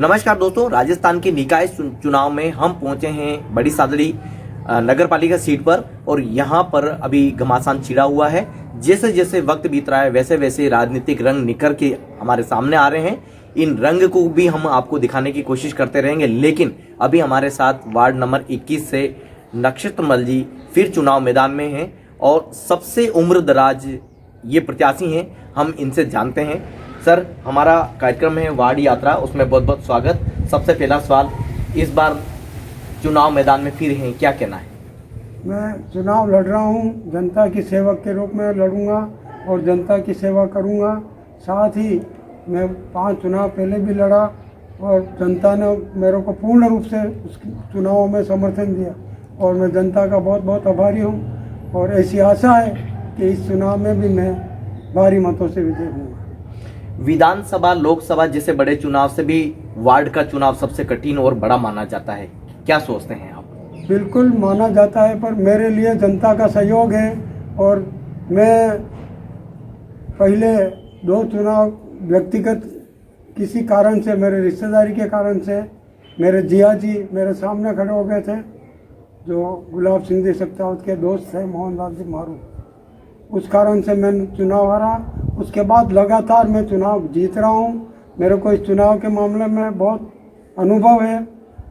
नमस्कार दोस्तों, राजस्थान के निकाय चुनाव में हम पहुंचे हैं बड़ी सादड़ी नगर पालिका सीट पर और यहां पर अभी घमासान छिड़ा हुआ है। जैसे जैसे वक्त बीत रहा है वैसे वैसे राजनीतिक रंग निखर के हमारे सामने आ रहे हैं। इन रंग को भी हम आपको दिखाने की कोशिश करते रहेंगे, लेकिन अभी हमारे साथ वार्ड नंबर 21 से नक्षत्रमल जी फिर चुनाव मैदान में हैं और सबसे उम्र दराज ये प्रत्याशी हैं। हम इनसे जानते हैं। सर, हमारा कार्यक्रम है वार्ड यात्रा, उसमें बहुत बहुत स्वागत। सबसे पहला सवाल, इस बार चुनाव मैदान में फिर हैं, क्या कहना है? मैं चुनाव लड़ रहा हूँ, जनता की सेवक के रूप में लड़ूंगा और जनता की सेवा करूंगा। साथ ही मैं 5 चुनाव पहले भी लड़ा और जनता ने मेरे को पूर्ण रूप से उस चुनावों में समर्थन दिया और मैं जनता का बहुत बहुत आभारी हूँ। और ऐसी आशा है कि इस चुनाव में भी मैं भारी मतों से विजय होऊंगा। विधानसभा, लोकसभा जैसे बड़े चुनाव से भी वार्ड का चुनाव सबसे कठिन और बड़ा माना जाता है, क्या सोचते हैं आप? बिल्कुल माना जाता है, पर मेरे लिए जनता का सहयोग है और मैं पहले 2 चुनाव व्यक्तिगत किसी कारण से, मेरे रिश्तेदारी के कारण से, मेरे जिया जी मेरे सामने खड़े हो गए थे, जो गुलाब सिंह जी सख्तावत के दोस्त थे, मोहनलाल जी मारू। उस कारण से मैं चुनाव हारा। उसके बाद लगातार मैं चुनाव जीत रहा हूँ। मेरे को इस चुनाव के मामले में बहुत अनुभव है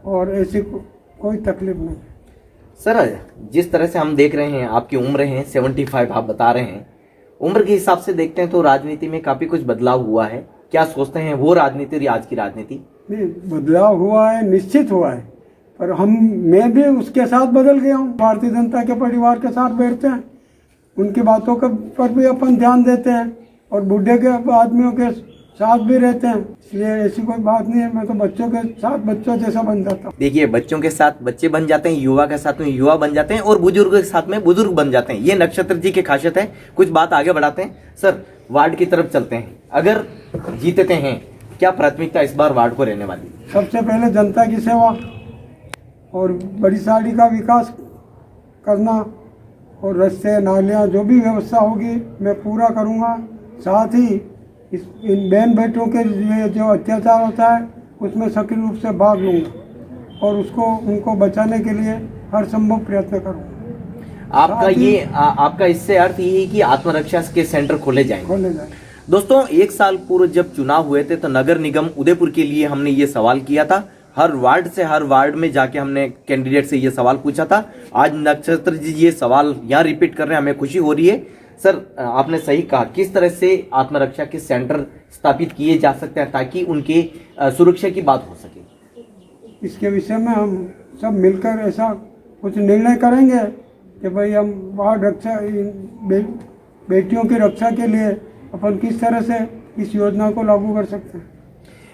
और ऐसी कोई तकलीफ नहीं। सर, जिस तरह से हम देख रहे हैं, आपकी उम्र है 75 आप बता रहे हैं, उम्र के हिसाब से देखते हैं तो राजनीति में काफी कुछ बदलाव हुआ है। क्या सोचते हैं, वो राजनीति और आज की राजनीति? नहीं, बदलाव हुआ है, निश्चित हुआ है, पर मैं भी उसके साथ बदल गया हूँ। भारतीय जनता के परिवार के साथ बैठते हैं, उनकी बातों पर भी अपन ध्यान देते हैं और बूढ़े के आदमियों के साथ भी रहते हैं। इसलिए ऐसी कोई बात नहीं है, मैं तो बच्चों के साथ बच्चों जैसा बन जाता हूँ। देखिए, बच्चों के साथ बच्चे बन जाते हैं, युवा के साथ में युवा बन जाते हैं और बुजुर्ग के साथ में बुजुर्ग बन जाते हैं। ये नक्षत्र जी की खासियत है। कुछ बात आगे बढ़ाते हैं। सर, वार्ड की तरफ चलते हैं। अगर जीतते हैं, क्या प्राथमिकता इस बार वार्ड को रहने वाली? सबसे पहले जनता की सेवा और बड़ी साड़ी का विकास करना और रास्ते, नालियाँ, जो भी व्यवस्था होगी मैं पूरा करूँगा। साथ ही इन बहन बेटियों के लिए जो अत्याचार होता है उसमें सक्रिय रूप से भाग लूँगा और उनको बचाने के लिए हर संभव प्रयत्न करूँगा। आपका इससे अर्थ ये है कि आत्मरक्षा के सेंटर खोले जाएंगे। दोस्तों, 1 साल पूर्व जब चुनाव हुए थे तो नगर निगम उदयपुर के लिए हमने ये सवाल किया था। हर वार्ड में जाके हमने कैंडिडेट से ये सवाल पूछा था। आज नक्षत्र जी ये सवाल यहाँ रिपीट कर रहे हैं, हमें खुशी हो रही है। सर, आपने सही कहा, किस तरह से आत्मरक्षा के सेंटर स्थापित किए जा सकते हैं ताकि उनके सुरक्षा की बात हो सके? इसके विषय में हम सब मिलकर ऐसा कुछ निर्णय करेंगे कि भाई हम वार्ड रक्षा, बेटियों की रक्षा के लिए अपन किस तरह से इस योजना को लागू कर सकते हैं।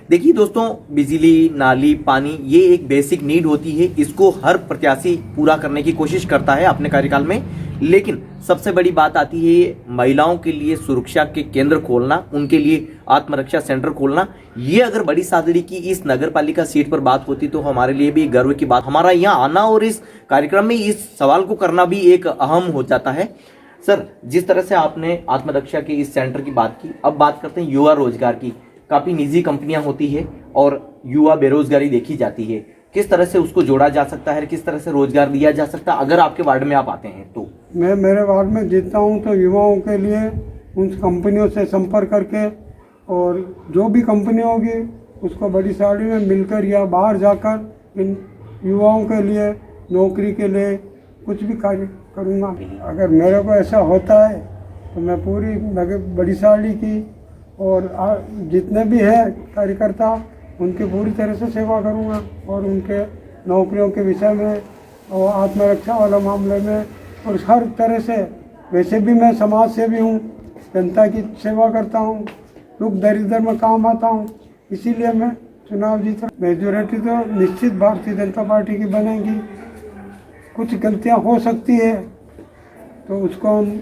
देखिए दोस्तों, बिजली, नाली, पानी ये एक बेसिक नीड होती है। इसको हर प्रत्याशी पूरा करने की कोशिश करता है अपने कार्यकाल में, लेकिन सबसे बड़ी बात आती है महिलाओं के लिए सुरक्षा के केंद्र खोलना, उनके लिए आत्मरक्षा सेंटर खोलना। ये अगर बड़ी सादड़ी की इस नगर पालिका सीट पर बात होती तो हमारे लिए भी गर्व की बात। हमारा यहाँ आना और इस कार्यक्रम में इस सवाल को करना भी एक अहम हो जाता है। सर, जिस तरह से आपने आत्मरक्षा के इस सेंटर की बात की, अब बात करते हैं युवा रोजगार की। काफी निजी कंपनियां होती है और युवा बेरोजगारी देखी जाती है। किस तरह से उसको जोड़ा जा सकता है, किस तरह से रोजगार दिया जा सकता है अगर आपके वार्ड में आप आते हैं तो? मैं मेरे वार्ड में जीतता हूं तो युवाओं के लिए उन कंपनियों से संपर्क करके और जो भी कंपनी होगी उसको बड़ी साड़ी में मिलकर या बाहर जाकर इन युवाओं के लिए नौकरी के लिए कुछ भी कार्य करूँगा। अगर मेरे को ऐसा होता है तो मैं पूरी बड़ी साड़ी की और जितने भी हैं कार्यकर्ता उनकी पूरी तरह से सेवा करूंगा और उनके नौकरियों के विषय में और आत्मरक्षा वाला मामले में और हर तरह से। वैसे भी मैं समाज सेवी हूँ, जनता की सेवा करता हूँ, दुख दरिद्र में काम आता हूँ, इसीलिए मैं चुनाव जीता। मेजोरिटी तो निश्चित भारतीय जनता पार्टी की बनेगी। कुछ गलतियाँ हो सकती है तो उसको हम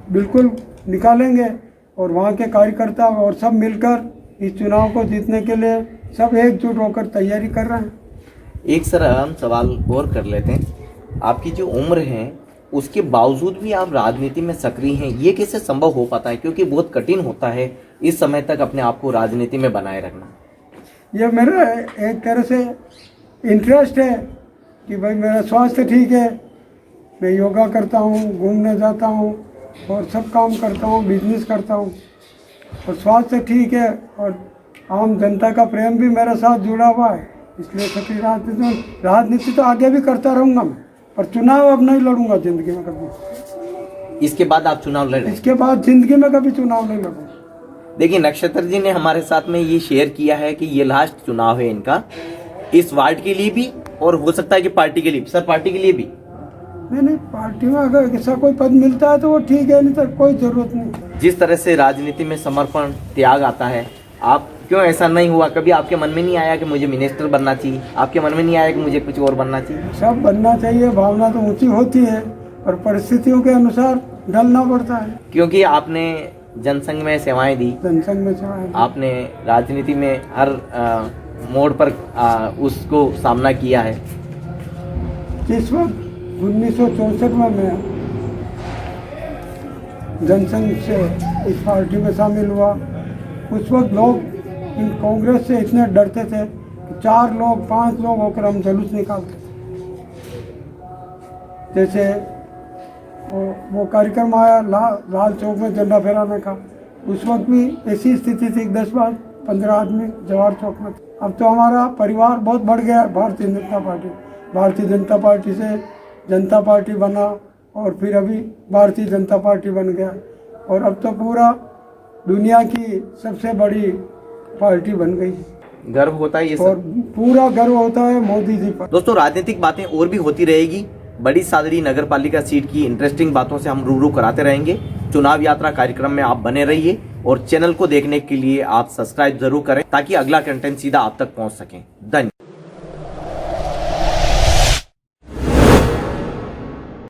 बिल्कुल निकालेंगे और वहाँ के कार्यकर्ता और सब मिलकर इस चुनाव को जीतने के लिए सब एकजुट होकर तैयारी कर रहे हैं। एक सर हम सवाल और कर लेते हैं। आपकी जो उम्र है उसके बावजूद भी आप राजनीति में सक्रिय हैं, ये कैसे संभव हो पाता है? क्योंकि बहुत कठिन होता है इस समय तक अपने आप को राजनीति में बनाए रखना। ये मेरा एक तरह से इंटरेस्ट है कि भाई मेरा स्वास्थ्य ठीक है, मैं योगा करता हूँ, घूमने जाता हूँ और सब काम करता हूँ, बिजनेस करता हूँ और स्वास्थ्य ठीक है और आम जनता का प्रेम भी मेरे साथ जुड़ा हुआ है। इसलिए सक्रिय राजनीति तो आगे भी करता रहूँगा मैं, पर चुनाव अब नहीं लड़ूंगा जिंदगी में कभी। इसके बाद आप चुनाव लड़ रहे हैं? इसके बाद जिंदगी में कभी चुनाव नहीं लड़ूंगा। देखिए, नक्षत्र जी ने हमारे साथ में ये शेयर किया है कि ये लास्ट चुनाव है इनका, इस वार्ड के लिए भी और हो सकता है कि पार्टी के लिए भी। सर, पार्टी के लिए भी? नहीं, पार्टी में अगर ऐसा कोई पद मिलता है तो वो ठीक है, नहीं तो कोई जरूरत नहीं। जिस तरह से राजनीति में समर्पण, त्याग आता है, आप क्यों ऐसा नहीं हुआ? कभी आपके मन में नहीं आया कि मुझे मिनिस्टर बनना चाहिए? आपके मन में नहीं आया कि मुझे कुछ और बनना चाहिए? सब बनना चाहिए, भावना तो ऊंची होती है और परिस्थितियों के अनुसार ढलना पड़ता है। क्योंकि आपने जनसंघ में सेवाएं दी, जनसंघ में सेवाएं दी, आपने राजनीति में हर मोड़ पर उसको सामना किया है। जिस वक्त 1964 में मैं जनसंघ से इस पार्टी में शामिल हुआ, उस वक्त लोग इन कांग्रेस से इतने डरते थे कि 4 लोग 5 लोग होकर हम जुलूस निकालते थे। जैसे वो कार्यक्रम आया लाल चौक में झंडा फहराने का, उस वक्त भी ऐसी स्थिति थी, 10-15 आदमी जवाहर चौक में। अब तो हमारा परिवार बहुत बढ़ गया। भारतीय जनता पार्टी से जनता पार्टी बना और फिर अभी भारतीय जनता पार्टी बन गया और अब तो पूरा दुनिया की सबसे बड़ी पार्टी बन गई। गर्व होता है ये और सब, पूरा गर्व होता है मोदी जी पर। दोस्तों, राजनीतिक बातें और भी होती रहेगी। बड़ी सादड़ी नगर पालिका सीट की इंटरेस्टिंग बातों से हम रूबरू कराते रहेंगे। चुनाव यात्रा कार्यक्रम में आप बने रहिए और चैनल को देखने के लिए आप सब्सक्राइब जरूर करें ताकि अगला कंटेंट सीधा आप तक पहुंच सके। धन्यवाद।